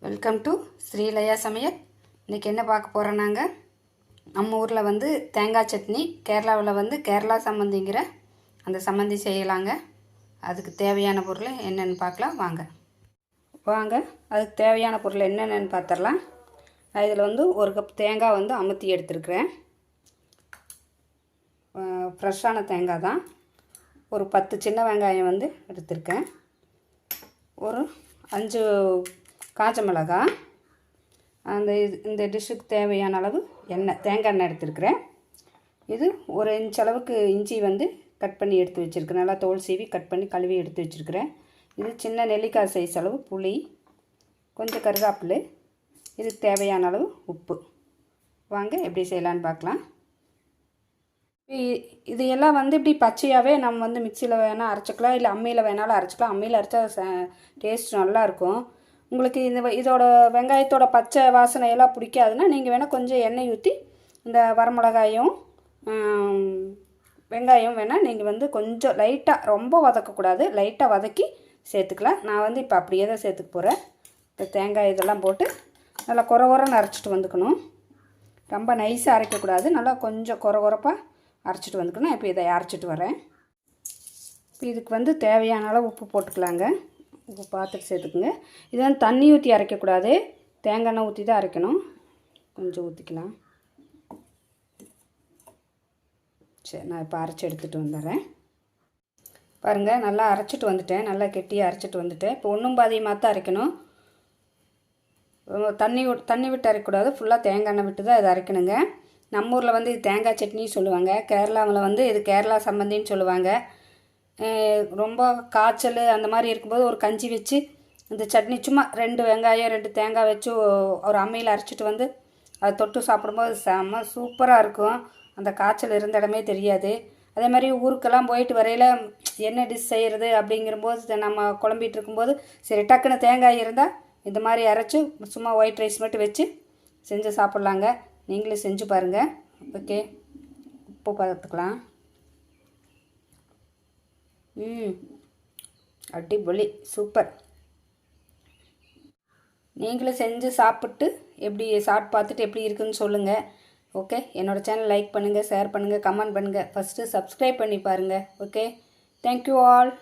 Welcome to Srilaya சமையல். இன்றைக்கி என்ன பார்க்க போகிறோம், நாங்கள் நம்ம ஊரில் வந்து தேங்காய் சட்னி, கேரளாவில் வந்து கேரளா சம்மந்திங்கிற அந்த சம்மந்தி செய்யலாங்க. அதுக்கு தேவையான பொருள் என்னென்னு பார்க்கலாம் வாங்க. அதுக்கு தேவையான பொருள் என்னென்னு பார்த்துடலாம். இதில் வந்து 1 கப் தேங்காய் வந்து அமுத்தி எடுத்துருக்குறேன். ஃப்ரெஷ்ஷான தேங்காய் தான். ஒரு 10 சின்ன வெங்காயம் வந்து எடுத்திருக்கேன். ஒரு 5 காஞ்ச மிளகாய், இந்த டிஷ்ஷுக்கு தேவையான அளவு எண்ணெய், தேங்காய் எண்ணெய் எடுத்துருக்குறேன். இது 1 இன்ச் அளவுக்கு இஞ்சி வந்து கட் பண்ணி எடுத்து வச்சுருக்கிறேன். நல்லா தோல் சீவி கட் பண்ணி கழுவி எடுத்து வச்சுருக்கிறேன். இது சின்ன நெல்லிக்காய் சைஸ் அளவு புளி, கொஞ்சம் கருவேப்பிலை, இதுக்கு தேவையான அளவு உப்பு. வாங்க எப்படி செய்யலான்னு பார்க்கலாம். இது எல்லாம் வந்து இப்படி பச்சையாகவே நம்ம வந்து மிக்சியில் வேணால் அரைச்சிக்கலாம், இல்லை அம்மியில் வேணாலும் அரைச்சிக்கலாம். அம்மியில் அரைச்சா டேஸ்ட் நல்லாயிருக்கும். உங்களுக்கு இதோட வெங்காயத்தோட பச்சை வாசனை எல்லாம் பிடிக்காதுன்னா நீங்கள் வேணால் கொஞ்சம் எண்ணெய் ஊற்றி இந்த வரமிளகாயும் வெங்காயம் வேணால் நீங்கள் வந்து கொஞ்சம் லைட்டாக, ரொம்ப வதக்கக்கூடாது, லைட்டாக வதக்கி சேர்த்துக்கலாம். நான் வந்து இப்போ அப்படியே தான் சேர்த்துக்க போகிறேன். இந்த தேங்காய் இதெல்லாம் போட்டு நல்லா கொரகொரன்னு அரைச்சிட்டு வந்துக்கணும். ரொம்ப நைஸாக அரைக்கக்கூடாது, நல்லா கொஞ்சம் கொரகொரப்பாக அரைச்சிட்டு வந்துக்கணும். இப்போ இதை அரைச்சிட்டு வரேன். இப்போ இதுக்கு வந்து தேவையான அளவு உப்பு போட்டுக்கலாங்க. உப்பு பார்த்துட்டு சேர்த்துக்குங்க. இது வந்து தண்ணி ஊற்றி அரைக்கக்கூடாது, தேங்காய் எண்ணெய் ஊற்றி தான் அரைக்கணும். கொஞ்சம் ஊற்றிக்கலாம். சரி, நான் இப்போ அரைச்சி எடுத்துகிட்டு வந்துடுறேன். பாருங்கள், நல்லா அரைச்சிட்டு வந்துட்டேன். நல்லா கெட்டியாக அரைச்சிட்டு வந்துட்டேன். இப்போ ஒன்றும் பாதியமாக தான் அரைக்கணும். தண்ணி விட்டு அரைக்கக்கூடாது, ஃபுல்லாக தேங்காய் எண்ணெய் விட்டு தான் இதை அரைக்கணுங்க. நம்ம ஊரில் வந்து இது தேங்காய் சட்னி சொல்லுவாங்க, கேரளாவில் வந்து இது கேரளா சம்மந்தின்னு சொல்லுவாங்க. ரொம்ப காய்ச்சல் அந்த மாதிரி இருக்கும்போது ஒரு கஞ்சி வச்சு இந்த சட்னி சும்மா 2 வெங்காயம் 2 தேங்காய் வச்சு ஒரு அம்மியில் அரைச்சிட்டு வந்து அதை தொட்டு சாப்பிடும்போது செம்ம சூப்பராக இருக்கும். அந்த காய்ச்சல் இருந்த இடமே தெரியாது. அதே மாதிரி ஊருக்கெல்லாம் போயிட்டு வரையில் என்ன டிஷ் செய்கிறது அப்படிங்கிறபோது நம்ம குழம்பிட்டு இருக்கும்போது சரி டக்குன்னு தேங்காய் இருந்தால் இந்த மாதிரி அரைச்சி சும்மா ஒயிட் ரைஸ் மட்டும் வச்சு செஞ்சு சாப்பிட்லாங்க. நீங்களும் செஞ்சு பாருங்கள். ஓகே, உப்பு பார்த்துக்கலாம். அடிப்பொலி, சூப்பர். நீங்களும் செஞ்சு சாப்பிட்டு எப்படி சாப்பிட்டு பார்த்துட்டு எப்படி இருக்குன்னு சொல்லுங்கள். ஓகே, என்னோடய சேனல் லைக் பண்ணுங்கள், ஷேர் பண்ணுங்கள், கமெண்ட் பண்ணுங்கள். ஃபஸ்ட்டு சப்ஸ்கிரைப் பண்ணி பாருங்கள். Okay, thank you all.